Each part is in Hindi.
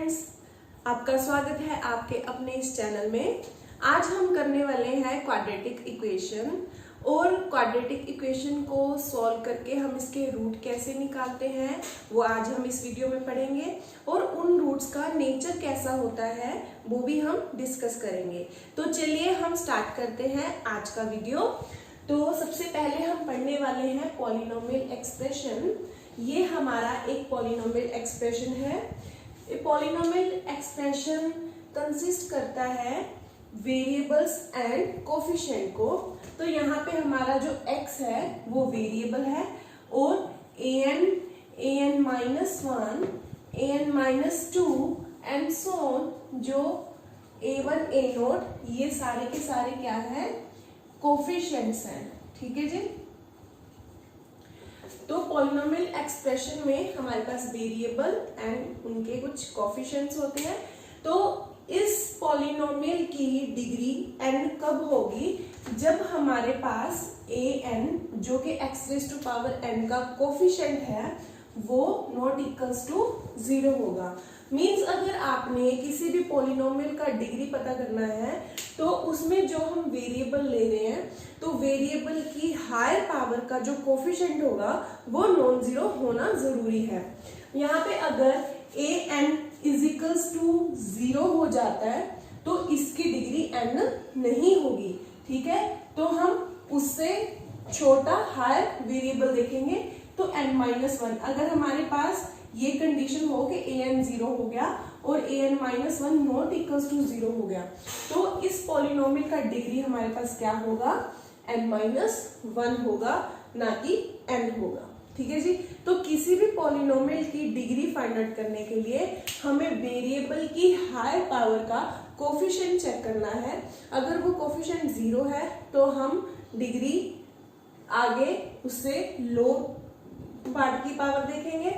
फ्रेंड्स, आपका स्वागत है आपके अपने इस चैनल में। आज हम करने वाले हैं क्वाड्रेटिक इक्वेशन और क्वाड्रेटिक इक्वेशन को सॉल्व करके हम इसके रूट कैसे निकालते हैं वो आज हम इस वीडियो में पढ़ेंगे और उन रूट्स का नेचर कैसा होता है वो भी हम डिस्कस करेंगे। तो चलिए हम स्टार्ट करते हैं आज का वीडियो। तो सबसे पहले हम पढ़ने वाले हैं पॉलिनोमियल एक्सप्रेशन। ये हमारा एक पॉलिनोमियल एक्सप्रेशन है। पॉलिनोमियल एक्सप्रेशन कंसिस्ट करता है वेरिएबल्स एंड कोफिशिएंट को। तो यहाँ पे हमारा जो x है वो वेरिएबल है और an minus one, an minus two and so on, जो a1 a0 ये सारे के सारे क्या है, कोफिशिएंट्स हैं। ठीक है जी। तो पॉलिनोमियल एक्सप्रेशन में हमारे पास वेरिएबल एंड उनके कुछ कोफिशिएंट्स होते हैं। तो इस पॉलिनोमियल की डिग्री n कब होगी, जब हमारे पास an जो कि x raise to power n का कोफिशिएंट है वो नॉट इक्वल्स टू 0 होगा। मीन्स अगर आपने किसी भी पॉलिनोमियल का डिग्री पता करना है तो उसमें जो हम वेरिएबल ले रहे हैं तो वेरिएबल की हायर पावर का जो कोफिशिएंट होगा वो नॉन जीरो होना जरूरी है। यहाँ पे अगर an इज इक्वल्स टू 0 हो जाता है तो इसकी डिग्री n नहीं होगी। ठीक है, तो हम उससे छोटा हायर वेरिएबल देखेंगे तो n माइनस वन। अगर हमारे पास ये कंडीशन हो कि an 0 हो गया और an minus one not equals to 0 हो गया तो इस पॉलिनोमियल का डिग्री हमारे पास क्या होगा, n माइनस वन होगा, ना कि n होगा। ठीक है जी। तो किसी भी पॉलिनोमियल की डिग्री फाइंड आउट करने के लिए हमें वेरिएबल की हायर पावर का कोफिशिएंट चेक करना है। अगर वो कोफिशिएंट 0 है तो हम डिग्री आगे उससे लो पार्ट की पावर देखेंगे,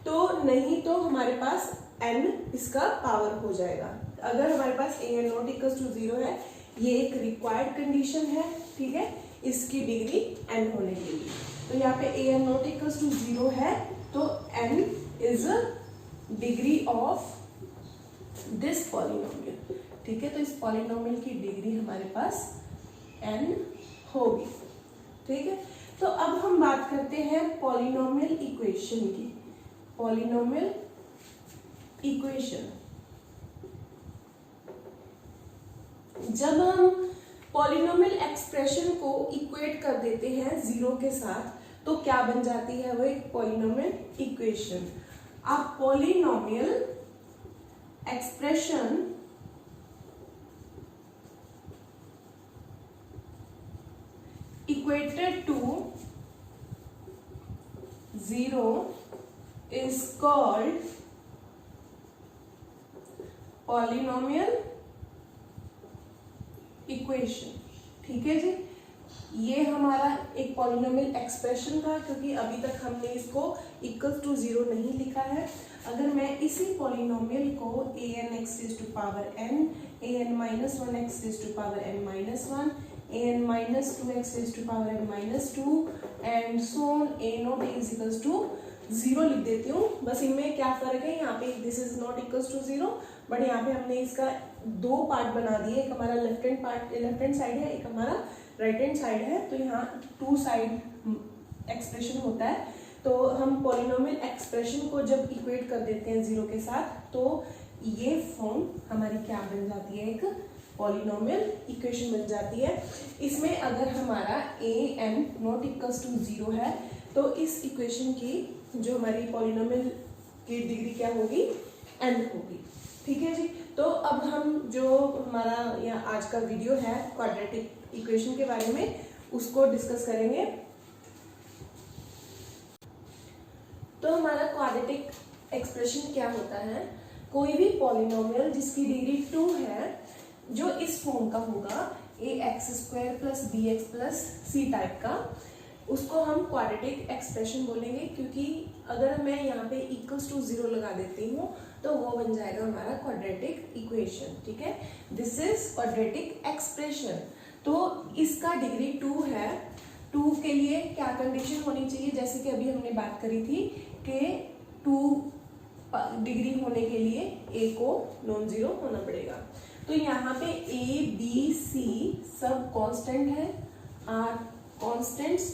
तो नहीं तो हमारे पास n इसका पावर हो जाएगा। अगर हमारे पास an नॉट इक्वल्स टू 0 है, ये एक रिक्वायर्ड कंडीशन है। ठीक है, इसकी डिग्री n होने के लिए। तो यहाँ पे an नॉट इक्वल्स टू 0 है तो n is degree of this polynomial. ठीक है, तो इस पॉलिनोमियल की डिग्री हमारे पास n होगी। ठीक है, तो अब हम बात करते हैं पॉलिनोमियल इक्वेशन की। पॉलिनोमियल इक्वेशन, जब हम पॉलिनोमियल एक्सप्रेशन को इक्वेट कर देते हैं 0 के साथ तो क्या बन जाती है वो एक polynomial equation. A polynomial expression equated to 0 is called polynomial equation। ठीक है जी, ये हमारा एक पॉलिनोमियल एक्सप्रेशन था क्योंकि अभी तक हमने इसको इक्वल टू 0 नहीं लिखा है। अगर मैं इसी पॉलिनोमियल को an x raise to power n, an minus one x raise to power n minus one, an minus two x raise to power n minus two and so on a naught is equals to 0 लिख देती हूँ। बस इनमें क्या फर्क है, यहाँ पे this is not equals to 0 but यहाँ पे हमने इसका दो पार्ट बना दिए, एक हमारा लेफ्ट हैंड साइड है, एक हमारा राइट हैंड साइड है। तो यहाँ टू साइड एक्सप्रेशन होता है। तो हम पॉलिनोमियल एक्सप्रेशन को जब इक्वेट कर देते हैं 0 के साथ तो ये फॉर्म हमारी क्या बन जाती है, एक पॉलिनोमियल इक्वेशन बन जाती है। इसमें अगर हमारा an नॉट इक्वल्स टू 0 है तो इस इक्वेशन की जो हमारी पॉलिनोमियल की डिग्री क्या होगी, n होगी। ठीक है जी। तो अब हम जो हमारा यहाँ आज का वीडियो है क्वाड्रेटिक इक्वेशन के बारे में उसको डिस्कस करेंगे। तो हमारा क्वाड्रेटिक एक्सप्रेशन क्या होता है, कोई भी पॉलिनोमियल जिसकी डिग्री 2 है जो इस फॉर्म का होगा ax² plus bx plus c type का, उसको हम क्वाड्रेटिक एक्सप्रेशन बोलेंगे। क्योंकि अगर मैं यहाँ पे इक्वल्स टू 0 लगा देती हूँ तो वो बन जाएगा हमारा क्वाड्रेटिक इक्वेशन। ठीक है, दिस इज क्वाड्रेटिक एक्सप्रेशन। तो इसका डिग्री 2 है। 2 के लिए क्या कंडीशन होनी चाहिए, जैसे कि अभी हमने बात करी थी कि 2 डिग्री होने के लिए ए को नॉन जीरो होना पड़ेगा। तो यहाँ पे ए बी सी सब कांस्टेंट है, आर कांस्टेंट्स,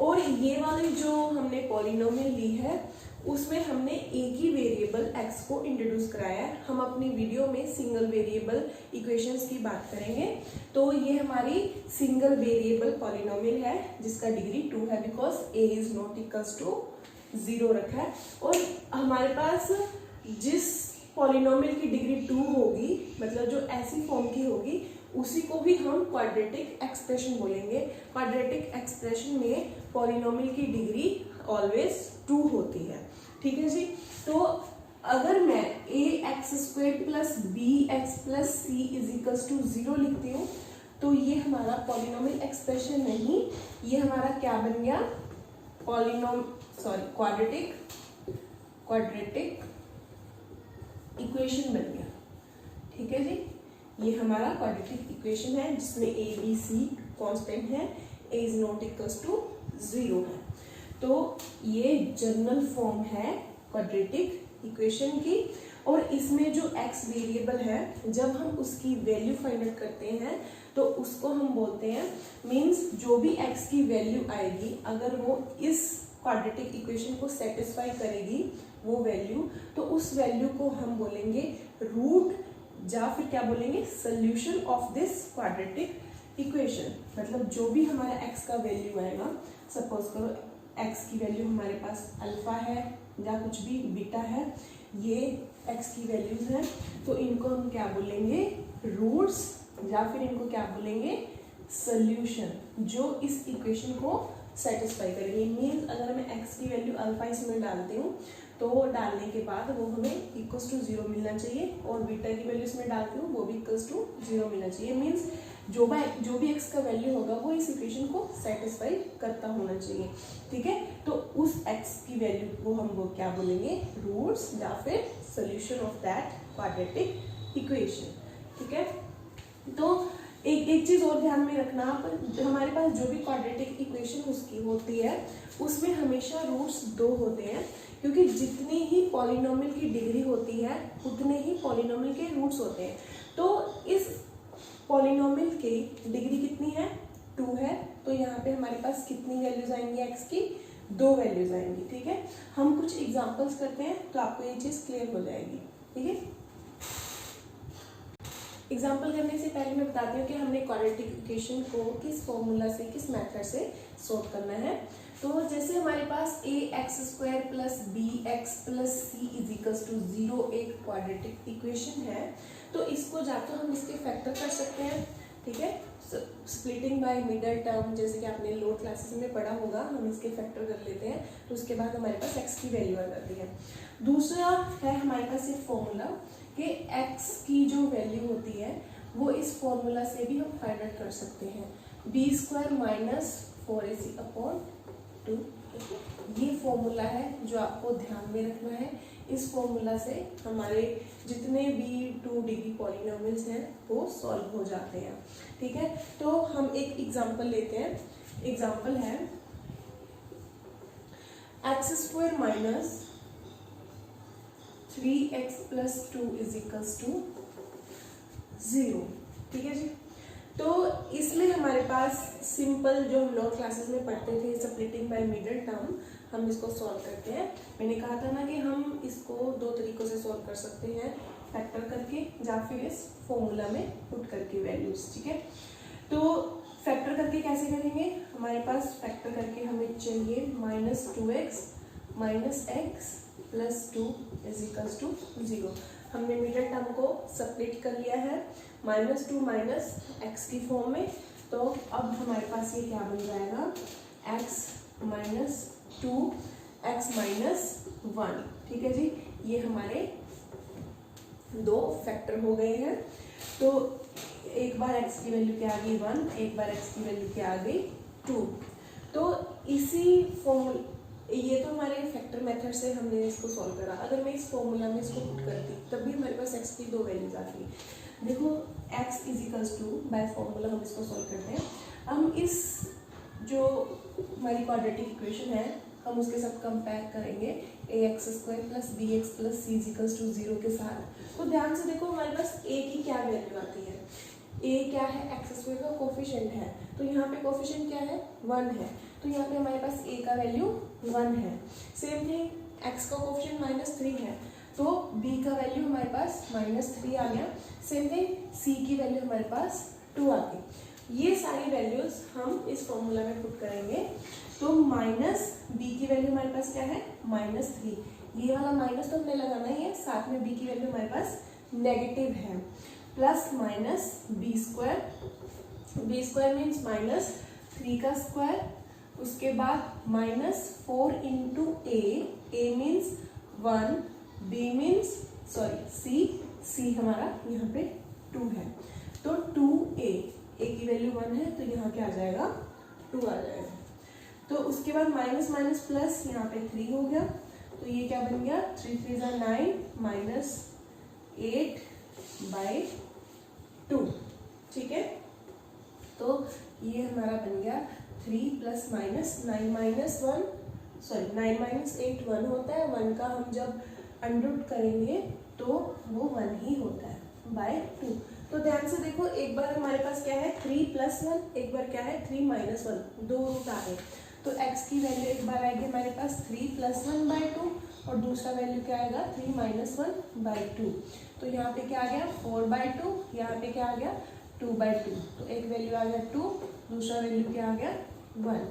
और ये वाली जो हमने पॉलिनोमियल ली है उसमें हमने एक ही वेरिएबल x को इंट्रोड्यूस कराया है। हम अपनी वीडियो में सिंगल वेरिएबल इक्वेशंस की बात करेंगे। तो ये हमारी सिंगल वेरिएबल पॉलिनोमियल है जिसका डिग्री 2 है, because a is not equals to 0 रखा है। और हमारे पास जिस पॉलिनोमियल की डिग्री 2 होगी, मतलब जो ऐसी फॉर्म की होगी, उसी को भी हम क्वाड्रेटिक एक्सप्रेशन बोलेंगे। क्वाड्रेटिक एक्सप्रेशन में पॉलिनोमियल की डिग्री ऑलवेज 2 होती है, ठीक है जी। तो अगर मैं ax² plus bx plus c is equals to 0 लिखती हूँ तो ये हमारा पॉलिनोमियल एक्सप्रेशन नहीं, ये हमारा क्या बन गया, क्वाड्रेटिक इक्वेशन बन गया, ठीक है जी। ये हमारा क्वाड्रेटिक इक्वेशन है जिसमें a b c कांस्टेंट है, a is not equals to 0 है। तो ये जनरल फॉर्म है क्वाड्रेटिक इक्वेशन की। और इसमें जो x वेरिएबल है, जब हम उसकी वैल्यू फाइंड आउट करते हैं तो उसको हम बोलते हैं, मींस जो भी x की वैल्यू आएगी, अगर वो इस क्वाड्रेटिक इक्वेशन को सेटिस्फाई करेगी वो वैल्यू, तो उस वैल्यू को हम बोलेंगे रूट, या फिर क्या बोलेंगे, solution of this quadratic equation. मतलब जो भी हमारा x का वैल्यू आएगा, सपोज करो x की वैल्यू हमारे पास अल्फा है या कुछ भी बीटा है, ये x की वैल्यूज हैं, तो इनको हम क्या बोलेंगे, रूट्स, या फिर इनको क्या बोलेंगे, सोल्यूशन, जो इस इक्वेशन को सेटिस्फाई करेंगे। मीन्स अगर मैं x की वैल्यू अल्फा इसमें डालती हूँ तो डालने के बाद वो हमें इक्वल्स टू 0 मिलना चाहिए, और बीटा की वैल्यू इसमें डालती हूँ वो भी इक्वल्स टू 0 मिलना चाहिए। मीन्स जो भी x का वैल्यू होगा वो इस इक्वेशन को सेटिस्फाई करता होना चाहिए, ठीक है। तो उस x की वैल्यू को हम वो क्या बोलेंगे, रूट्स, या फिर solution of that quadratic equation, ठीक है। तो एक चीज और ध्यान में रखना आप, हमारे पास जो भी क्वाड्रेटिक इक्वेशन उसकी होती है उसमें हमेशा रूट्स 2 होते हैं, क्योंकि जितनी ही पॉलिनोमियल की डिग्री होती है उतने ही पॉलिनोमियल के रूट्स होते हैं। तो इस पॉलिनोमियल की डिग्री कितनी है, 2 है, तो यहाँ पे हमारे पास कितनी वैल्यूज आएंगी x की, 2 वैल्यूज आएंगी, ठीक है। हम कुछ एग्जांपल्स करते हैं तो आपको ये चीज क्लियर हो जाएगी, ठीक है। एग्जाम्पल करने से पहले मैं बताती हूँ कि हमने क्वाड्रेटिक इक्वेशन को किस फॉर्मूला से, किस मेथड से सॉल्व करना है। तो जैसे हमारे पास ax² plus bx plus c is equals to 0 एक क्वाड्रेटिक इक्वेशन है, तो इसको जाकर हम इसके फैक्टर कर सकते हैं, ठीक है। स्प्लिटिंग बाय मिडल टर्म, जैसे कि आपने लोअर क्लासेस में पढ़ा होगा, हम इसके फैक्टर कर लेते हैं, तो उसके बाद हमारे पास x की वैल्यू आ जाती है। दूसरा है हमारे पास एक फॉर्मूला कि x की जो वैल्यू होती है वो इस फॉर्मूला से भी हम फाइंड आउट कर सकते हैं, b² माइनस 4ac अपॉन 2। ये फॉर्मूला है जो आपको ध्यान में रखना है। इस फॉर्मूला से हमारे जितने भी 2 डिग्री पॉलिनोमियल्स हैं वो सॉल्व हो जाते हैं, ठीक है। तो हम एक एग्जांपल लेते हैं। एग्जांपल है x² minus 3x plus 2 is equals to 0, ठीक है जी। तो इसमें हमारे पास सिंपल जो हम लोअर क्लासेस में पढ़ते थे, स्प्लिटिंग बाय मिडल टर्म, हम इसको सॉल्व करते हैं। मैंने कहा था ना कि हम इसको 2 तरीकों से सॉल्व कर सकते हैं, फैक्टर करके या फिर इस फॉर्मूला में पुट करके वैल्यूज, ठीक है। तो फैक्टर करके कैसे करेंगे, हमारे पास फैक्टर करके हमें चाहिए -2x minus x plus 2 is equals to 0। हमने मिडल टर्म को सेपरेट कर लिया है -2 माइनस x की फॉर्म में। तो अब हमारे पास ये क्या बन जाएगा, x माइनस 2 x माइनस 1, ठीक है जी। ये हमारे 2 फैक्टर हो गए हैं। तो एक बार x की वैल्यू क्या आ गई 1, एक बार x की वैल्यू क्या आ गई 2। तो इसी फॉर्मूला, ये तो हमारे फैक्टर मेथड से हमने इसको सॉल्व करा। अगर मैं इस फॉर्मूला में इसको पुट करती तब भी हमारे पास x की 2 वैल्यूज आती। देखो x is equals to, by formula हम इसको सॉल्व करते हैं। हम इस जो हमारी क्वाड्रेटिक इक्वेशन है हम उसके साथ कंपेयर करेंगे ax² plus bx plus c equals to 0 के साथ। तो ध्यान से देखो हमारे पास a की क्या वैल्यू आती है, a क्या है, x² का कोफिशिएंट है, तो यहाँ पे कोफिशिएंट क्या है 1 है, तो यहाँ पे हमारे पास a का वैल्यू 1 है। सेम थिंग x का कोफिशिएंट -3 है, तो b का वैल्यू हमारे पास -3 आ गया। सेम थिंग c की वैल्यू हमारे पास 2 आ गई। ये सारी वैल्यूज हम इस फॉर्मूला में पुट करेंगे, तो माइनस b की वैल्यू हमारे पास क्या है -3, ये वाला माइनस तो हमने लगाना ही है, साथ में b की वैल्यू हमारे पास नेगेटिव है, plus minus b square means -3 का स्क्वायर, उसके बाद -4 into a means 1, b means c हमारा यहाँ पे 2 है, तो 2a की वैल्यू 1 है, तो यहाँ क्या आ जाएगा 2 आ जाएगा। तो उसके बाद माइनस माइनस प्लस यहाँ पे 3 हो गया, तो ये क्या बन गया 3 3 9 -8/2, ठीक है। तो ये हमारा बन गया 3 प्लस माइनस 9 माइनस 8 1 होता है, 1 का हम जब अंडररूट करेंगे तो वो 1 ही होता है /2। तो ध्यान से देखो, एक बार हमारे पास क्या है 3 प्लस 1, एक बार क्या है 3 माइनस 1, दो रूट आ गए, तो x की वैल्यू एक बार आएगी हमारे पास 3 प्लस 1/2 और दूसरा वैल्यू क्या आएगा 3 माइनस 1/2, तो यहाँ पे क्या आ गया 4/2, यहाँ पे क्या आ गया 2/2, तो एक वैल्यू आ गया 2, दूसरा वैल्यू क्या आ गया 1।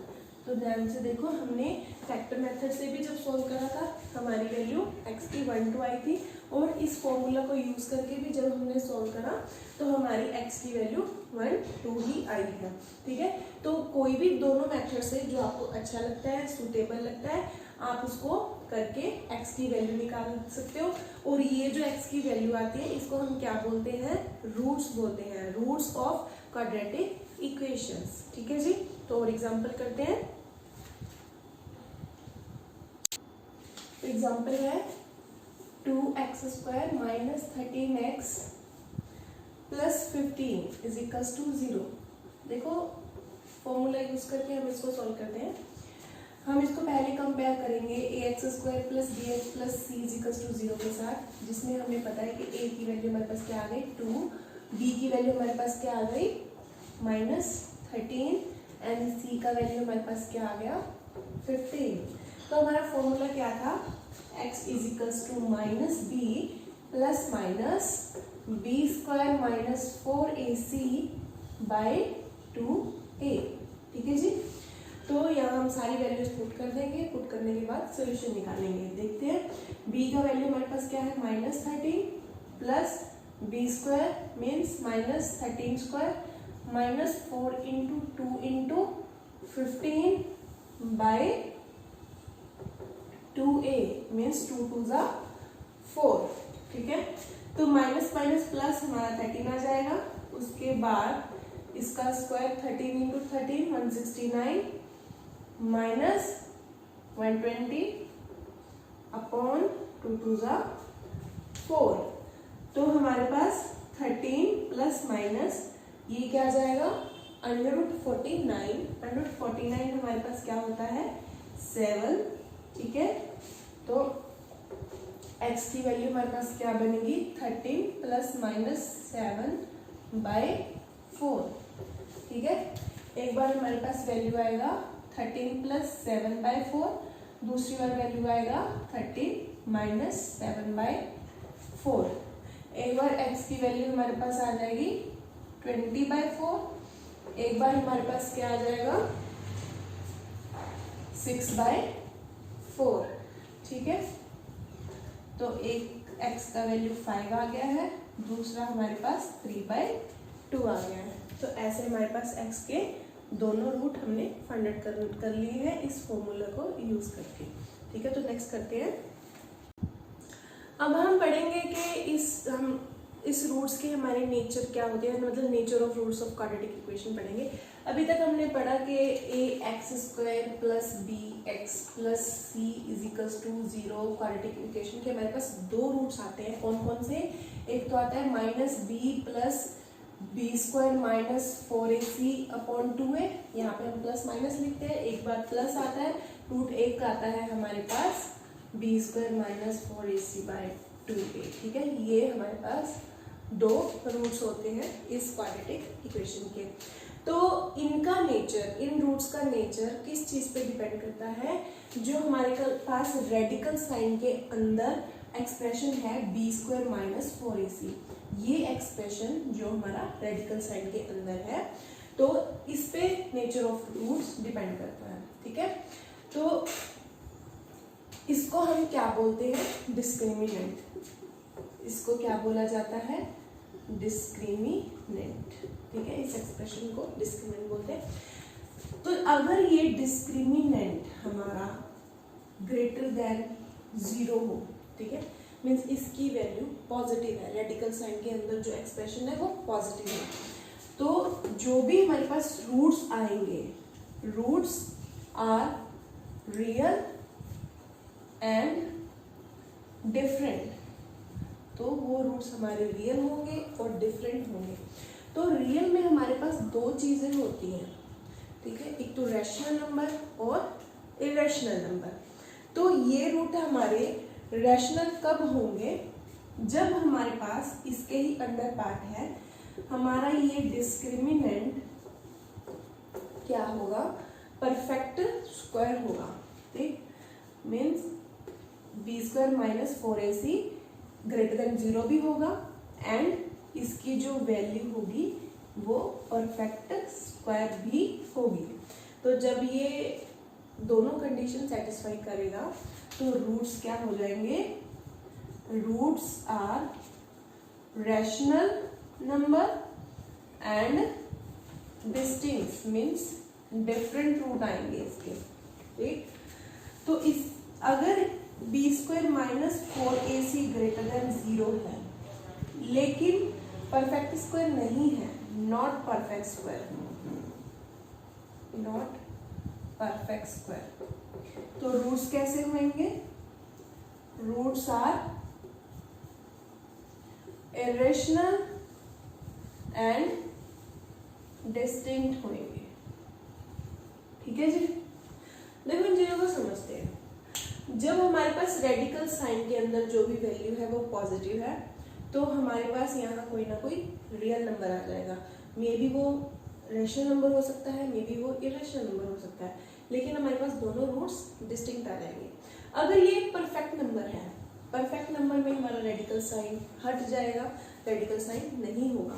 तो ध्यान से देखो, हमने फैक्टर मेथड से भी जब सॉल्व करा था हमारी वैल्यू x की 1 2 आई थी, और इस फॉर्मूला को यूज करके भी जब हमने सॉल्व करा तो हमारी x की वैल्यू 1 2 ही आई है, ठीक है। तो कोई भी दोनों मेथड से जो आपको अच्छा लगता है, सूटेबल लगता है, आप उसको करके x की वैल्यू निकाल सकते हो। और ये जो x की वैल्यू आती है इसको हम क्या बोलते हैं, रूट्स बोलते हैं, रूट्स ऑफ क्वाड्रेटिक इक्वेशंस, ठीक है जी। तो और एग्जांपल करते हैं। एग्जांपल है 2x² minus 13x plus 15 is equals to 0। देखो फॉर्मूला यूज करके हम इसको सॉल्व करते हैं। हम इसको पहले कंपेयर करेंगे ax² plus bx plus c is equals to 0 के साथ, जिसमें हमें पता है कि a की वैल्यू हमारे पास क्या आ गई 2, b की वैल्यू हमारे पास क्या आ गई -13 एंड c का वैल्यू हमारे पास क्या आ गया 15। तो हमारा फॉर्मूला क्या था, x is equals to -b plus minus b² minus 4ac/2a, ठीक है जी। तो यहाँ हम सारी वैल्यूज पुट कर देंगे, पुट करने के बाद सोल्यूशन निकालेंगे। देखते हैं, b का वैल्यू हमारे पास क्या है -13 plus b² means -13² -4 into 2 into 15/2a means 2 2 ज़ा 4, ठीक है। तो माइनस माइनस प्लस हमारा 13 आ जाएगा, उसके बाद इसका स्क्वायर 13 इंटू 13 169 माइनस 120 अपॉन 2 2 ज़ा 4। तो हमारे पास 13 प्लस माइनस ये क्या आ जाएगा √49, √49 हमारे पास क्या होता है 7, ठीक है। तो x की वैल्यू हमारे पास क्या बनेगी 13 प्लस माइनस 7/4, ठीक है। एक बार हमारे पास वैल्यू आएगा 13 प्लस 7/4, दूसरी बार वैल्यू आएगा 13 माइनस 7/4। एक बार x की वैल्यू हमारे पास आ जाएगी 20/4, एक बार हमारे पास क्या आ जाएगा 6/4, ठीक है। तो एक x का वैल्यू 5 आ गया है, दूसरा हमारे पास 3/2 आ गया है। तो ऐसे हमारे पास x के दोनों रूट हमने फाइंड आउट कर लिए हैं इस फॉर्मूला को यूज करके, ठीक है। तो नेक्स्ट करते हैं। अब हम पढ़ेंगे कि हम इस रूट्स के हमारे नेचर क्या होते हैं, मतलब nature of roots of quadratic equation पढ़ेंगे। अभी तक हमने पढ़ा कि ax² plus bx plus c is equals to 0 quadratic equation के हमारे पास दो रूट्स आते हैं। कौन कौन से, एक तो आता है -b plus b² minus 4ac/2a, यहाँ पे हम प्लस माइनस लिखते हैं, एक बार प्लस आता है रूट एक आता है हमारे पास बी स्क्वायर माइनस 4ac/2a। ठीक है, ये हमारे पास दो रूट्स होते हैं इस क्वाड्रेटिक इक्वेशन के। तो इनका नेचर, इन रूट्स का नेचर किस चीज पे डिपेंड करता है? जो हमारे पास रेडिकल साइन के अंदर एक्सप्रेशन है बी स्क्वायर माइनस 4ac, ये एक्सप्रेशन जो हमारा रेडिकल साइन के अंदर है, तो इस पे नेचर ऑफ रूट्स डिपेंड करता है। ठीक है, तो इसको हम क्या बोलते हैं? डिस्क्रिमिनेंट। इसको क्या बोला जाता है? डिस्क्रिमिनेंट। ठीक है, इस एक्सप्रेशन को डिस्क्रिमिनेंट बोलते हैं। तो अगर ये डिस्क्रिमिनेंट हमारा ग्रेटर देन 0 हो, ठीक है, मीन्स इसकी वैल्यू पॉजिटिव है, रेडिकल साइन के अंदर जो एक्सप्रेशन है वो पॉजिटिव है, तो जो भी हमारे पास रूट्स आएंगे, roots are real and different, तो वो रूट्स हमारे रियल होंगे और डिफरेंट होंगे। तो रियल में हमारे पास दो चीजें होती हैं, ठीक है, एक तो रैशनल नंबर और इरेशनल नंबर। तो ये रूट हमारे रैशनल कब होंगे? जब हमारे पास इसके ही अंडर पार्ट है हमारा ये डिस्क्रिमिनेंट क्या होगा? परफेक्ट स्क्वायर होगा। ठीक, means b square minus 4ac greater than 0 भी होगा एंड इसकी जो वैल्यू होगी वो परफेक्ट स्क्वायर भी होगी। तो जब ये दोनों कंडीशन सेटिस्फाई करेगा तो रूट्स क्या हो जाएंगे? Roots are rational number and distinct, means different root आएंगे इसके। ठीक, तो इस अगर b square minus 4ac greater than 0 है लेकिन परफेक्ट स्क्वायर नहीं है, not perfect square, not perfect square, तो रूट्स कैसे होंगे? Roots are irrational and distinct होंगे। ठीक है जी, देखो इन चीजों को समझते हैं। जब हमारे पास रेडिकल साइन के अंदर जो भी वैल्यू है वो पॉजिटिव है, तो हमारे पास यहाँ कोई ना कोई रियल नंबर आ जाएगा। मे बी वो रैशनल नंबर हो सकता है, मे बी वो इरेशनल नंबर हो सकता है, लेकिन हमारे पास दोनों रूट्स डिस्टिंक्ट आ जाएंगे। अगर ये परफेक्ट नंबर है, परफेक्ट नंबर में हमारा रेडिकल साइन हट जाएगा, रेडिकल साइन नहीं होगा,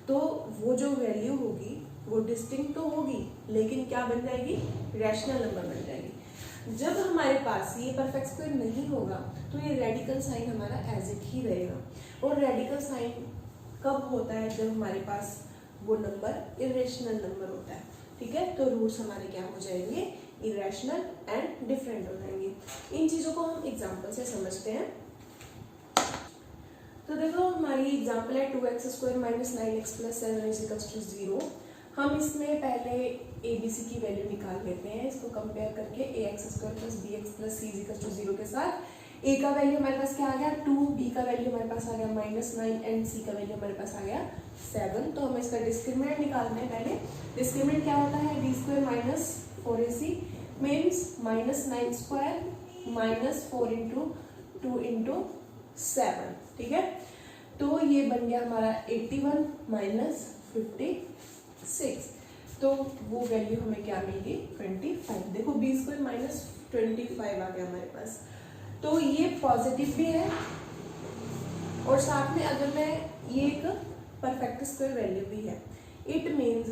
तो वो जो वैल्यू होगी वो डिस्टिंक्ट तो होगी लेकिन क्या बन जाएगी? रैशनल नंबर बन जाएगी। जब हमारे पास ये परफेक्ट स्क्वायर नहीं होगा तो ये रेडिकल साइन हमारा एज इट ही रहेगा। और रेडिकल साइन कब होता है? जब हमारे पास वो नंबर इरेशनल नंबर होता है। ठीक है, तो रूट्स हमारे क्या हो जाएंगे? इरेशनल एंड डिफरेंट हो जाएंगे। इन चीजों को हम एग्जाम्पल से समझते हैं। तो देखो हमारी एग्जाम्पल है 2x² minus 9x plus 7 is equals to 0। हम इसमें पहले ABC की वैल्यू निकाल लेते हैं, इसको कंपेयर करके ax² plus bx plus c is equals to 0 के साथ। a का वैल्यू हमारे पास क्या आ गया? 2, b का वैल्यू हमारे पास आ गया -9 एंड c का वैल्यू हमारे पास आ गया 7। तो हम इसका डिस्क्रिमिनेंट निकालते हैं। पहले डिस्क्रिमिनेंट क्या होता है? b square minus 4ac means -9² minus 4 into 2 into 7। ठीक है, तो ये बन गया हमारा 81 माइनस 56, तो वो वैल्यू हमें क्या मिलेगी? 25। देखो बी स्क्वायर माइनस 25 आ गया हमारे पास, तो ये पॉजिटिव भी है और साथ में अगर मैं ये एक परफेक्ट स्क्वायर वैल्यू भी है, इट मीन्स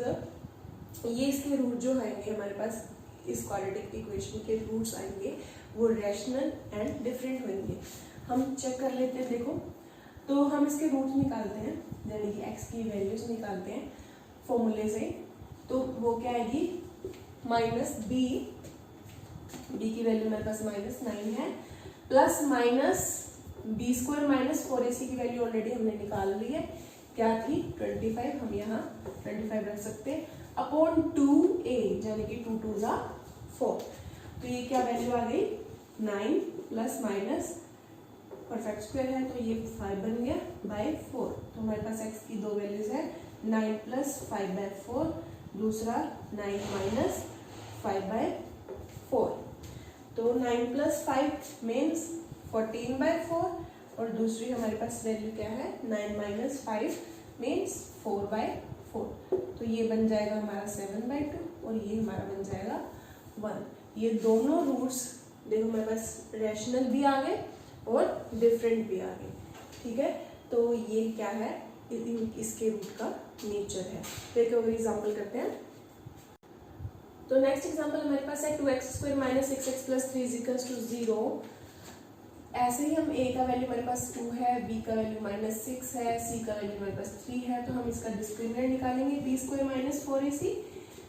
ये इसके रूट जो आएंगे हमारे पास, इस क्वाड्रेटिक इक्वेशन के रूट्स आएंगे वो रैशनल एंड डिफरेंट होंगे। हम चेक कर लेते हैं। देखो, तो हम इसके रूट्स निकालते हैं, यानी कि x की वैल्यूज निकालते हैं फॉर्मूले से। तो वो क्या आएगी? माइनस b की वैल्यू मेरे पास -9 है, plus minus b square minus 4ac की वैल्यू ऑलरेडी हमने निकाल ली है, क्या थी? 25। हम यहाँ 25 रख सकते हैं अपॉन 2a, यानी कि 2 2 जा 4। तो ये क्या वैल्यू आ गई? 9 प्लस माइनस परफेक्ट स्क्वायर है तो ये 5 बन गया बाय 4। तो हमारे पास x की दो वैल्यूज है, 9 प्लस 5/4, दूसरा 9 माइनस 5/4। तो 9 + 5 मीन्स 14/4 और दूसरी हमारे पास वैल्यू क्या है 9 - 5 मीन्स 4/4। तो ये बन जाएगा हमारा 7/2 और ये हमारा बन जाएगा 1। ये दोनों रूट्स देखो हमारे पास रैशनल भी आ गए और डिफरेंट भी आ गए, ठीक है। तो ये क्या है, इसके रूट का नेचर है। फिर एक एग्जाम्पल करते हैं। तो नेक्स्ट एग्जाम्पल हमारे पास है 2x² - 6x + 3 = 0। ऐसे ही हम a का वैल्यू हमारे पास 2 है, b का वैल्यू -6 है, c का वैल्यू हमारे पास 3 है। तो हम इसका डिस्क्रिमिनेंट निकालेंगे b² - 4ac।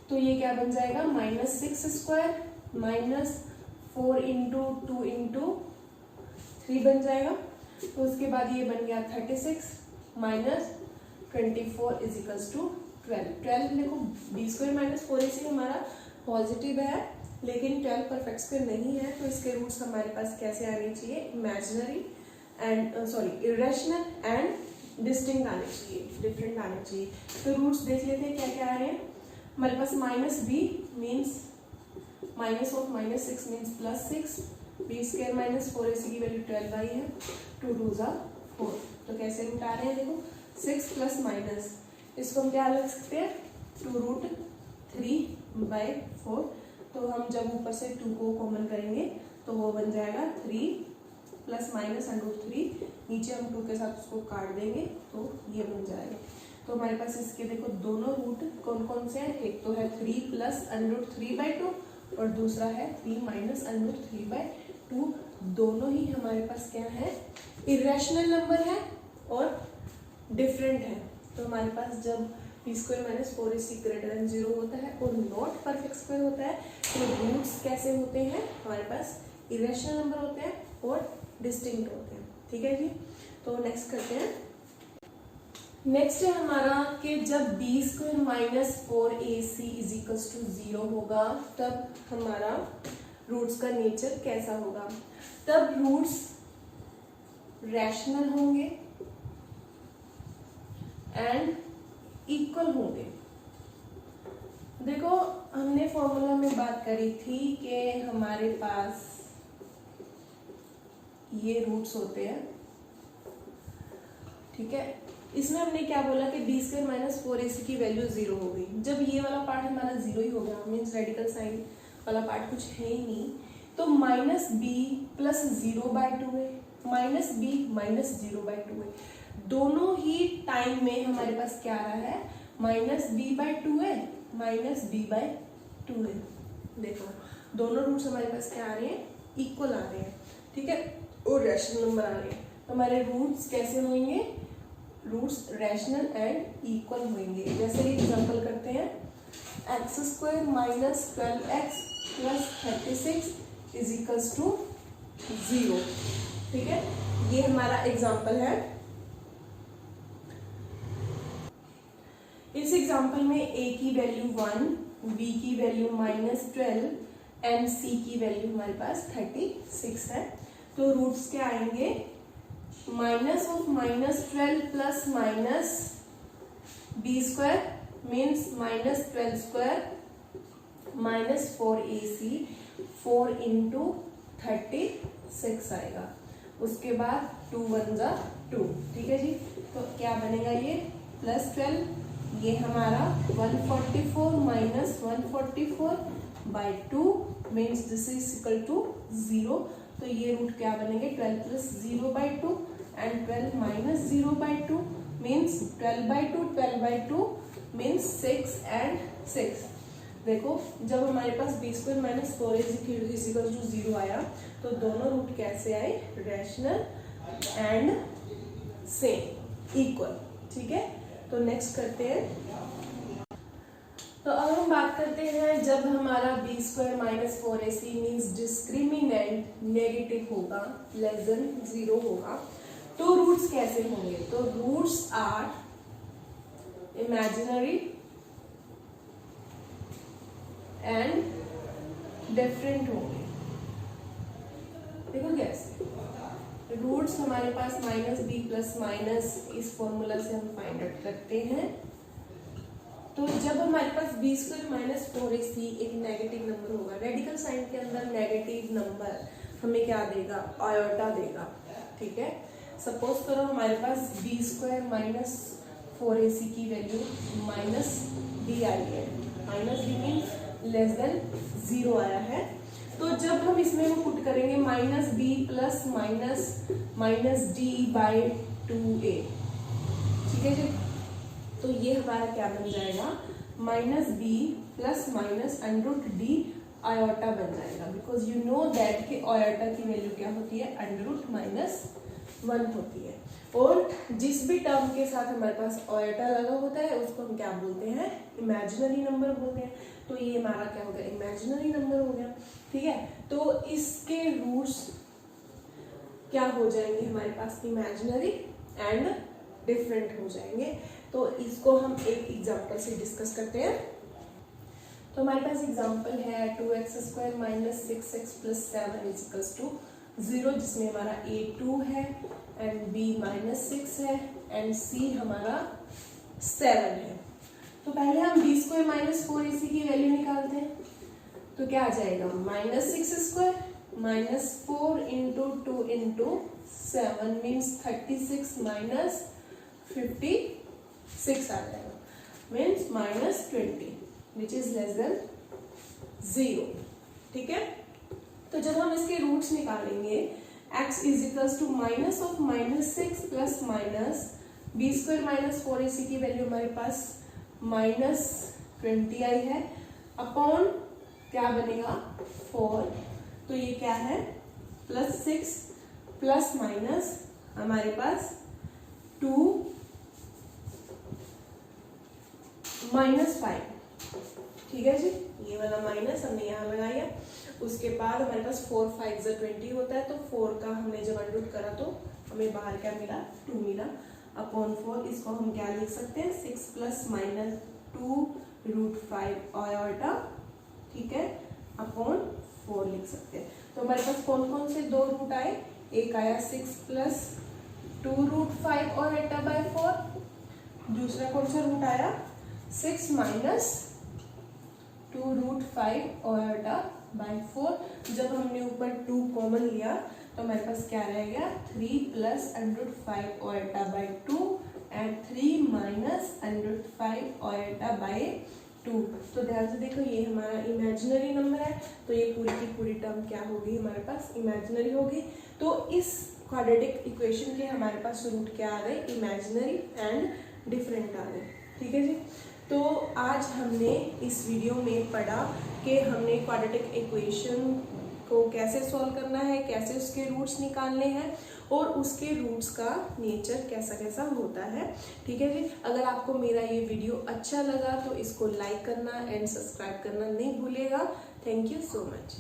तो ये क्या बन जाएगा -6² -4 × 2 × 3 बन जाएगा। तो उसके बाद ये बन गया 36 - 24 = 12। देखो b² - 4ac हमारा पॉजिटिव है लेकिन 12 परफेक्ट स्क्वायर नहीं है, तो इसके रूट्स हमारे पास कैसे आने चाहिए, imaginary and irrational and distinct आने चाहिए, डिफरेंट आने चाहिए। तो रूट्स देख लेते हैं क्या क्या आ रहे हैं हमारे पास। -b means -6 means +6, b² - 4ac की वैल्यू 12i है, 2 × 2 = 4। तो कैसे रूट आ रहे हैं देखो 6 + माइनस, इसको हम क्या लिख सकते हैं 2√3/4। तो हम जब ऊपर से 2 को कॉमन करेंगे तो वो बन जाएगा 3 ± √3, नीचे हम 2 के साथ उसको काट देंगे तो ये बन जाएगा। तो हमारे पास इसके देखो दोनों रूट कौन कौन से हैं, एक तो है 3 + √3/2 और दूसरा है 3 - √3/2। दोनों ही हमारे पास क्या है, इरेशनल नंबर है और डिफरेंट है। तो हमारे पास जब b² - 4ac > 0 होता है और नॉट परफेक्ट स्क्वायर होता है, तो रूट्स कैसे होते हैं हमारे पास, इरेशनल नंबर होते हैं और डिस्टिंक्ट होते हैं, ठीक है जी। तो नेक्स्ट करते हैं। नेक्स्ट है हमारा कि जब b² - 4ac = 0 होगा तब हमारा रूट्स का नेचर कैसा होगा। तब रूट्स रैशनल होंगे एंड इक्वल होंगे। देखो हमने फॉर्मूला में बात करी थी कि हमारे पास ये रूट्स होते हैं, ठीक है। इसमें हमने क्या बोला कि b² - 4ac की वैल्यू 0 हो गई। जब ये वाला पार्ट हमारा 0 ही हो गया, मीन्स रेडिकल साइन वाला पार्ट कुछ है ही नहीं, तो -b + 0/2 है, -b - 0/2 है। दोनों ही टाइम में हमारे पास क्या आ रहा है -b/2 है, -b/2 है। देखो दोनों रूट्स हमारे पास क्या आ रहे हैं, इक्वल आ रहे हैं, ठीक है, और रैशनल नंबर आ रहे हैं। तो हमारे रूट्स कैसे होंगे, रूट्स रैशनल एंड इक्वल होंगे। जैसे एग्जांपल करते हैं x² - 12x + 36 = 0, ठीक है। ये हमारा एग्जांपल है। इस एग्जांपल में a की वैल्यू 1, b की वैल्यू -12 एंड c की वैल्यू हमारे पास 36 है। तो रूट्स क्या आएंगे, -12 + -b² मीन्स -12² -4ac 4 × 36 आएगा। उसके बाद 2 × 1 = 2, ठीक है जी। तो क्या बनेगा ये +12, ये हमारा 144 - 144/2 मीन्स दिस इज = 0। तो ये रूट क्या बनेंगे 12 + 0/2 एंड 12 - 0/2 मीन्स 12/2, 12/2 मीन्स 6 and 6। देखो जब हमारे पास b² - 4ac = 0 आया तो दोनों रूट कैसे आए, रैशनल एंड सेम, इक्वल, ठीक है। तो नेक्स्ट करते हैं। तो अब हम बात करते हैं जब हमारा b² - 4ac means discriminant negative होगा, <0 होगा, तो रूट्स कैसे होंगे। तो roots are imaginary and different होंगे। देखो कैसे रूट्स हमारे पास -b + इस फॉर्मूला से हम फाइंड आउट करते हैं तो जब हमारे पास बी स्क्वायर माइनस 4ac एक नेगेटिव नंबर होगा, रेडिकल साइन के अंदर नेगेटिव नंबर हमें क्या देगा, आयोटा देगा, ठीक है। सपोज करो हमारे पास बी स्क्वायर माइनस 4ac की वैल्यू माइनस b आई है, minus b mean less than 0 आया है। तो जब हम इसमें वो पुट करेंगे minus b plus minus d by 2a, ठीक है जी। तो ये हमारा क्या बन जाएगा, minus b plus minus under root d iota बन जाएगा, बिकॉज यू नो दैट कि आयोटा की वैल्यू क्या होती है, अंडर रूट माइनस 1 होती है। और जिस भी टर्म के साथ हमारे पास आयोटा लगा होता है उसको हम क्या बोलते हैं, इमेजिनरी नंबर बोलते हैं। तो ये हमारा क्या हो गया, इमेजिनरी नंबर हो गया, ठीक है। तो इसके रूट्स क्या हो जाएंगे हमारे पास, इमेजिनरी एंड डिफरेंट हो जाएंगे। तो इसको हम एक एग्जांपल से डिस्कस करते हैं। तो हमारे पास एग्जांपल है 2x square minus 6x plus 7 is to 0, जिसमें हमारा a 2 है एंड b माइनस 6 है एंड c हमारा 7 है। तो पहले हम b स्क्वायर माइनस 4ac की वैल्यू निकालते हैं। तो क्या आ जाएगा, minus 6 square minus 4 into 2 into 7 means 36 minus 56 आ जाएगा, means minus 20 which is less than 0, ठीक है। तो जब हम इसके रूट्स निकालेंगे x is equals to minus of minus 6 plus minus b square minus 4ac की वैल्यू हमारे पास माइनस 20 आई है, अपॉन क्या बनेगा 4, तो ये क्या है प्लस 6 प्लस माइनस हमारे पास 2 माइनस 5, ठीक है जी। ये वाला माइनस हमने यहाँ लगाया। उसके बाद हमारे पास 4 5 से 20 होता है, तो 4 का हमने जब अंडर रूट करा तो हमें बाहर क्या मिला, 2 मिला, अपॉन 4। इसको हम क्या लिख सकते हैं, 6 प्लस माइनस 2 रूट 5 आयोटा, ठीक है, अपॉन 4 लिख सकते हैं। तो हमारे पास कौन कौन से 2 रूट आए, एक आया 6 प्लस 2 रूट 5 आयोटा बाय 4, दूसरा कौन सा रूट आया 6 माइनस 2 रूट 5 आयोटा बाई 4। जब हमने ऊपर 2 कॉमन लिया तो हमारे पास क्या रहेगा, 3 plus under root 5 iota by 2 and 3 minus under root 5 iota by 2। तो ध्यान से देखो, ये हमारा इमेजिनरी नंबर है, तो ये पूरी की पूरी टर्म क्या होगी, हमारे पास इमेजिनरी होगी। तो इस क्वाड्रेटिक इक्वेशन के हमारे पास रूट क्या आ गए, इमेजिनरी एंड डिफरेंट आ गए, ठीक है जी। तो आज हमने इस वीडियो में पढ़ा कि हमने क्वाड्रेटिक इक्वेशन को कैसे सॉल्व करना है, कैसे उसके रूट्स निकालने हैं और उसके रूट्स का नेचर कैसा कैसा होता है, ठीक है जी। अगर आपको मेरा ये वीडियो अच्छा लगा तो इसको लाइक करना एंड सब्सक्राइब करना नहीं भूलिएगा। Thank you so much.